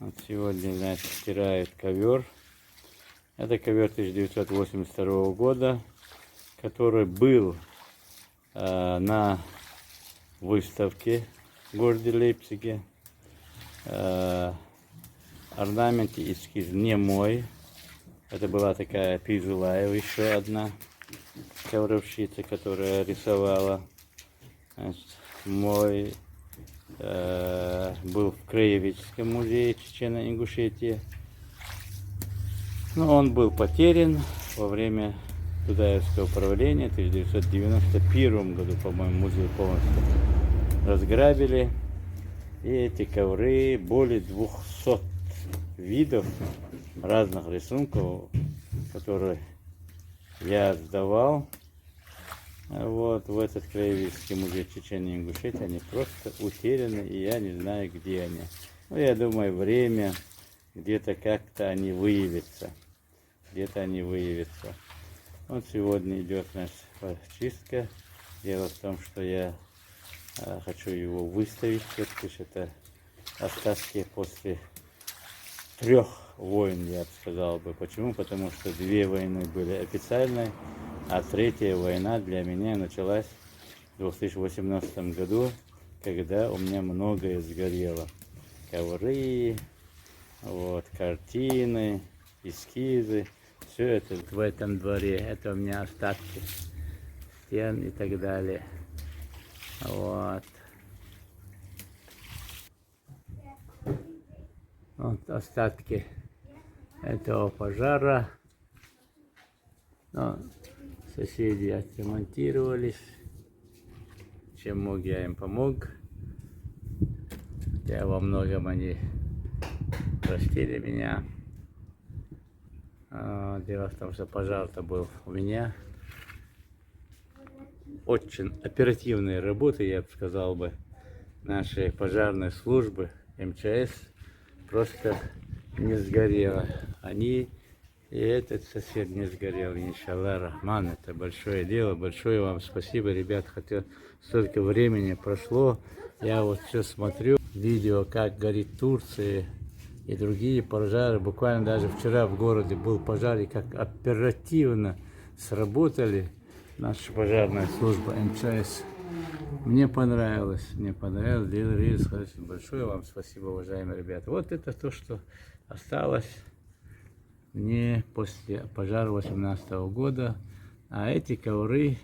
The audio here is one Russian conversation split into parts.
Вот сегодня, значит, стирают ковер. Это ковер 1982 года, который был на выставке в городе Лейпциге. Орнамент и эскиз не мой. Это была такая Пизулаева, еще одна ковровщица, которая рисовала. Значит, мой был в Краеведческом музее Чечено-Ингушетии. Но он был потерян во время Дудаевского правления. В 1991 году, по-моему, музей полностью разграбили. И эти ковры, более 200 видов разных рисунков, которые я сдавал вот в этот краеведческий музей Чечения и Ингушетии, они просто утеряны, и я не знаю, где они. Но я думаю, время, где-то как-то они выявятся. Где-то они выявятся. Вот сегодня идет наша чистка. Дело в том, что я хочу его выставить. Все-таки это остатки после 3 войн, я бы сказал бы. Почему? Потому что 2 войны были официальные, а 3-я война для меня началась в 2018 году, когда у меня многое сгорело. Ковры, вот, картины, эскизы. Все это в этом дворе. Это у меня остатки стен и так далее. Вот. Вот остатки этого пожара. Но соседи отремонтировались. Чем мог, я им помог. Хотя во многом они простили меня. Дело в том, что пожар-то был у меня. Очень оперативные работы, я бы сказал бы, нашей пожарной службы МЧС просто не сгорело. Они и этот сосед не сгорел, иншаллах рахман. Это большое дело, большое вам спасибо, ребят. Хотя столько времени прошло, я вот все смотрю видео, как горит Турция и другие пожары. Буквально даже вчера в городе был пожар, и как оперативно сработали наша пожарная служба МЧС. Мне понравилось, делали хорошо. Большое вам спасибо, уважаемые ребята. Вот это то, что осталось мне после пожара 2018 года. А эти ковры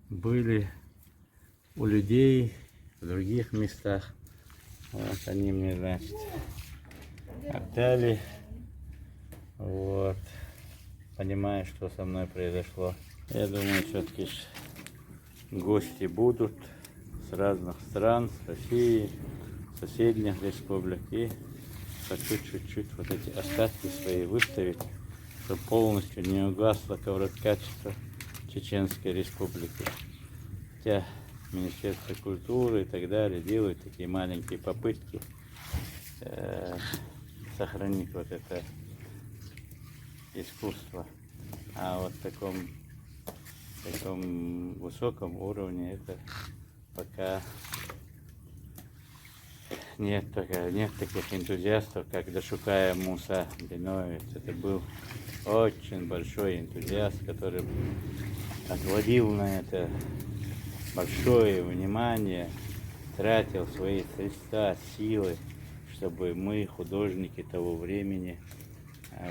были у людей в других местах. Вот они мне, значит, отдали. Вот. Понимаю, что со мной произошло. Я думаю, все-таки гости будут с разных стран, с России, соседних республик. И хочу чуть-чуть вот эти остатки свои выставить, чтобы полностью не угасло ковроткачество Чеченской Республики. Хотя Министерство культуры и так далее делают такие маленькие попытки сохранить вот это искусство. А вот в таком высоком уровне это пока нет таких энтузиастов, как Дашукая Муса Диновец. Это был очень большой энтузиаст, который отводил на это большое внимание, тратил свои средства, силы, чтобы мы, художники того времени,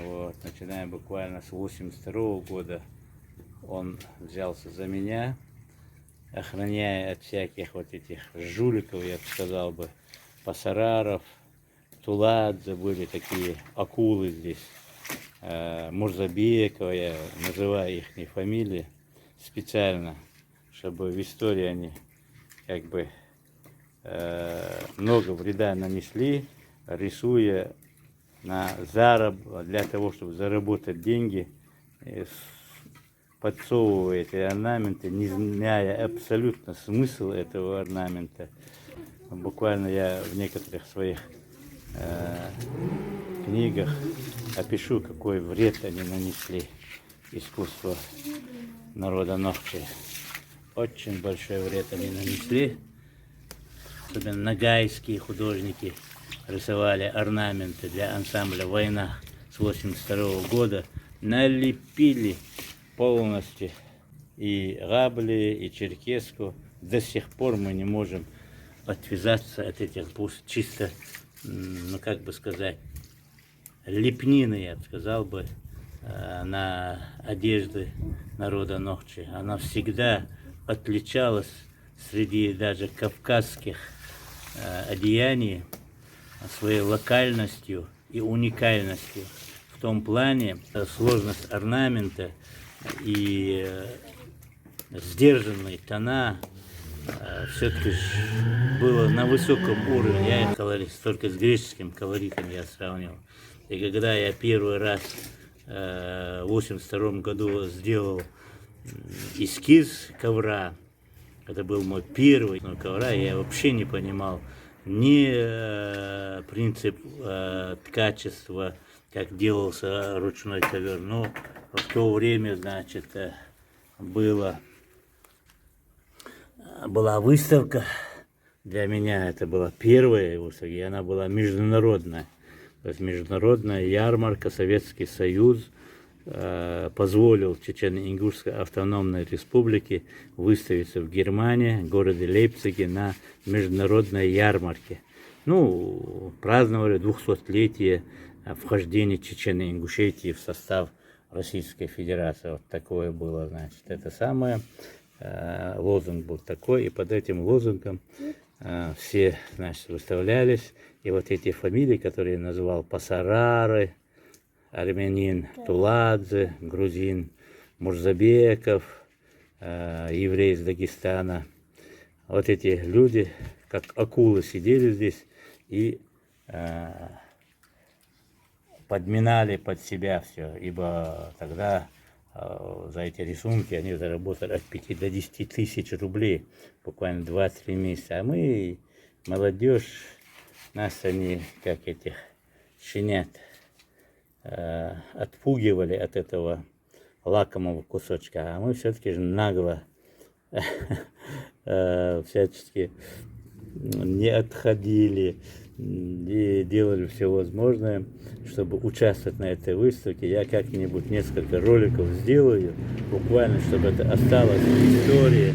вот, начиная буквально с 1982 года, он взялся за меня, охраняя от всяких вот этих жуликов, я бы сказал бы, пасараров, Туладзе, были такие акулы здесь, Мурзабекова, я называю их фамилии специально, чтобы в истории они как бы много вреда нанесли, рисуя на для того, чтобы заработать деньги, подсовывая эти орнаменты, не зная абсолютно смысл этого орнамента. Буквально я в некоторых своих книгах опишу, какой вред они нанесли искусству народа Нохчи. Очень большой вред они нанесли, особенно нагайские художники. рисовали орнаменты для ансамбля «Война» с 82 года, налепили полностью и габли, и черкеску. До сих пор мы не можем отвязаться от этих бус, чисто, ну как бы сказать, лепнины, я бы сказал бы, на одежды народа Нохчи. Она всегда отличалась среди даже кавказских одеяний своей локальностью и уникальностью. В том плане сложность орнамента и сдержанные тона все-таки было на высоком уровне. Я колорит только с греческим колоритом я сравнил. И когда я первый раз в 82 году сделал эскиз ковра, это был мой первый ковра, я вообще не понимал ни принцип ткачества, как делался ручной ковер. Но в то время, значит, была выставка. Для меня это была первая выставка, и она была международная. То есть международная ярмарка, Советский Союз позволил Чечено-Ингушской автономной республике выставиться в Германии, в городе Лейпциге, на международной ярмарке. Ну, праздновали 200-летие вхождения Чечено-Ингушетии в состав Российской Федерации. Вот такое было, значит, это самое. Лозунг был такой, и под этим лозунгом все, значит, выставлялись. И вот эти фамилии, которые я назвал: Пасарары, армянин Туладзе, грузин Мурзабеков, еврей из Дагестана. Вот эти люди, как акулы, сидели здесь и подминали под себя все, ибо тогда за эти рисунки они заработали от 5 до 10 тысяч рублей, буквально 2-3 месяца. А мы, молодежь, нас они, как этих щенят, отпугивали от этого лакомого кусочка, а мы все-таки же нагло всячески не отходили и делали все возможное, чтобы участвовать на этой выставке. Я как-нибудь несколько роликов сделаю, буквально, чтобы это осталось в истории,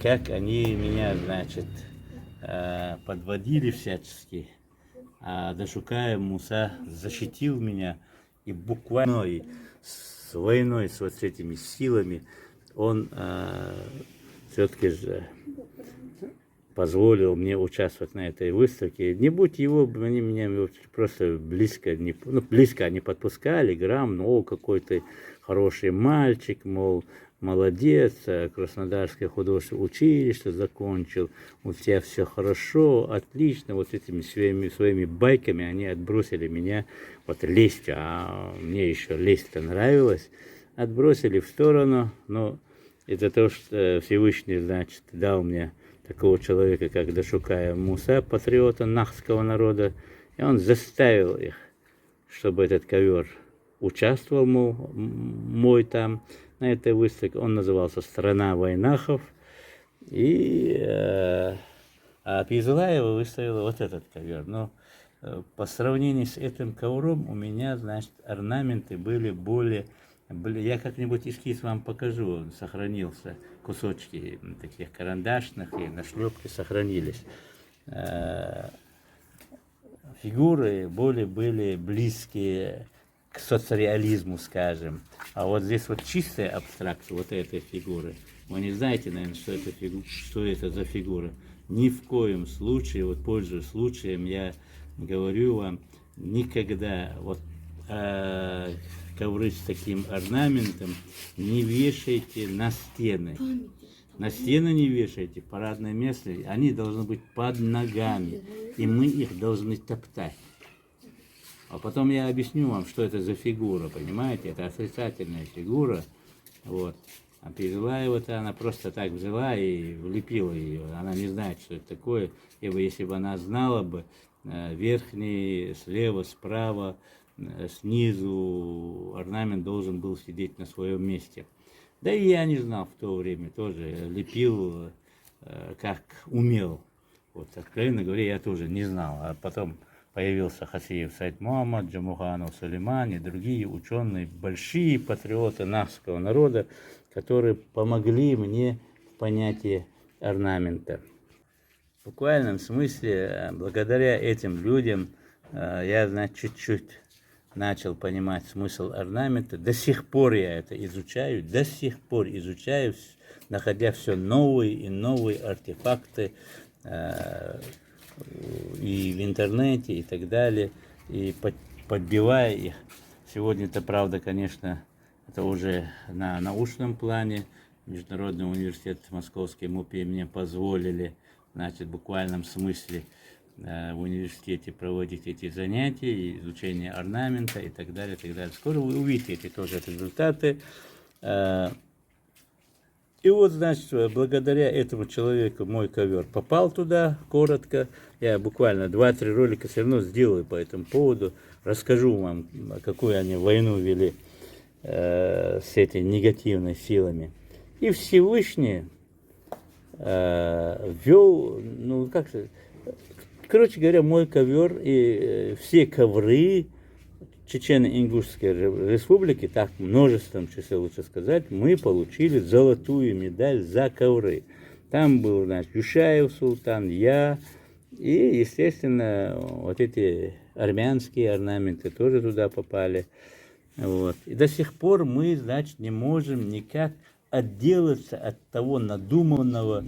как они меня, значит, подводили всячески. А Дашукаев Муса защитил меня, и буквально с войной, с вот этими силами, он все-таки же позволил мне участвовать на этой выставке. Не будь его, они меня просто близко не подпускали, грамм, но какой-то хороший мальчик, мол, молодец, Краснодарское художественное училище закончил, у тебя все хорошо, отлично. Вот этими своими байками они отбросили меня, вот лестью, а мне еще лесть-то нравилась, отбросили в сторону. Но из-за того, что Всевышний, значит, дал мне такого человека, как Дашукаев Муса, патриота нахского народа, и он заставил их, чтобы этот ковер участвовал, мой там, на этой выставке. Он назывался «Страна войнахов». А Пизлаева выставила вот этот ковер. Но по сравнению с этим ковром у меня, значит, орнаменты были более... Я как-нибудь эскиз вам покажу, он сохранился, кусочки таких карандашных, и на шлепке сохранились. Фигуры более были близкие к соцреализму, скажем. А вот здесь вот чистая абстракция вот этой фигуры. Вы не знаете, наверное, что это за фигура. Ни в коем случае, вот пользуясь случаем, я говорю вам, никогда вот ковры с таким орнаментом не вешайте на стены. На стены не вешайте, парадное место, они должны быть под ногами, и мы их должны топтать. А потом я объясню вам, что это за фигура, понимаете? Это отрицательная фигура. Вот. А Пизлаева-то она просто так взяла и влепила ее. Она не знает, что это такое. Ибо если бы она знала бы, верхний, слева, справа, снизу орнамент должен был сидеть на своем месте. Да и я не знал в то время тоже. Лепил как умел. Вот, откровенно говоря, я тоже не знал. А потом появился Хасиев Сайд Мухаммад, Джамуханов Сулейман и другие ученые, большие патриоты нахского народа, которые помогли мне в понятии орнамента. В буквальном смысле, благодаря этим людям, я, значит, чуть-чуть начал понимать смысл орнамента. До сих пор я это изучаю, находя все новые и новые артефакты и в интернете и так далее, и подбивая их. Сегодня это правда, конечно, это уже на научном плане. Международный университет Московский МУПИ мне позволили, значит, в буквальном смысле в университете проводить эти занятия, изучение орнамента и так далее, и так далее. Скоро вы увидите эти тоже результаты. И вот, значит, благодаря этому человеку мой ковер попал туда, коротко. Я буквально 2-3 ролика все равно сделаю по этому поводу. Расскажу вам, какую они войну вели с этими негативными силами. И Всевышний ввел, ну как же, короче говоря, мой ковер и все ковры Чечено-Ингушской республики, так множеством числе лучше сказать, мы получили золотую медаль за ковры. Там был, значит, Юшаев султан, я, и, естественно, вот эти армянские орнаменты тоже туда попали. Вот. И до сих пор мы, значит, не можем никак отделаться от того надуманного.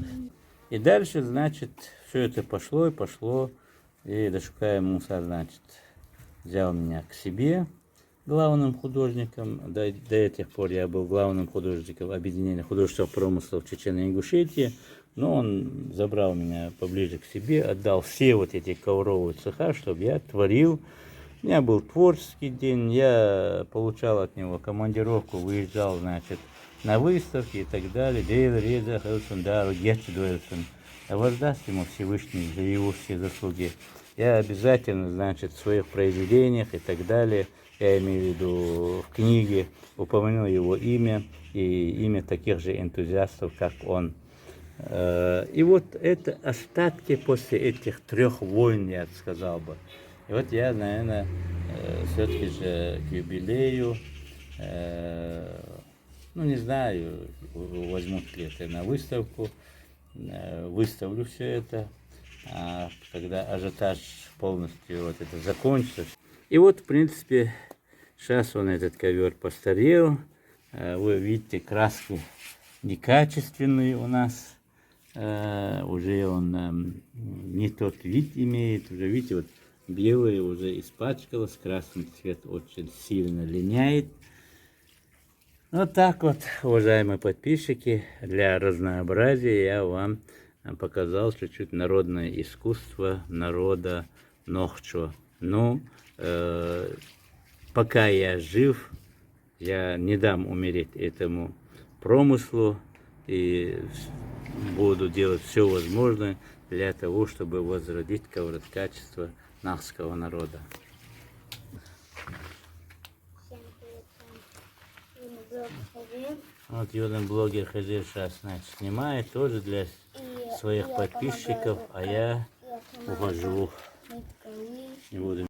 И дальше, значит, все это пошло и пошло. И Дашукай Муса, значит, взял меня к себе главным художником. До этих пор я был главным художником объединения художественных промыслов Чечено-Ингушетии. Но он забрал меня поближе к себе, отдал все вот эти ковровые цеха, чтобы я творил. У меня был творческий день, я получал от него командировку, выезжал, значит, на выставки и так далее. Воздаст ему Всевышний за его все заслуги. Я обязательно, значит, в своих произведениях и так далее, я имею в виду в книге, упомяну его имя и имя таких же энтузиастов, как он. И вот это остатки после этих 3 войн, я сказал бы. И вот я, наверное, все-таки же к юбилею, ну не знаю, возьмут ли это на выставку, выставлю все это, а когда ажиотаж полностью вот это закончится. И вот, в принципе, сейчас он, этот ковер, постарел. Вы видите, краски некачественные у нас. Уже он не тот вид имеет. Уже, видите, вот белое уже испачкалось, красный цвет очень сильно линяет. Вот так вот, уважаемые подписчики, для разнообразия я вам показал чуть-чуть народное искусство народа Нохчо. Ну, пока я жив, я не дам умереть этому промыслу и буду делать все возможное для того, чтобы возродить качество нахского народа. Вот юный блогер Хазир сейчас, значит, снимает тоже для своих подписчиков, а я ухожу. Не буду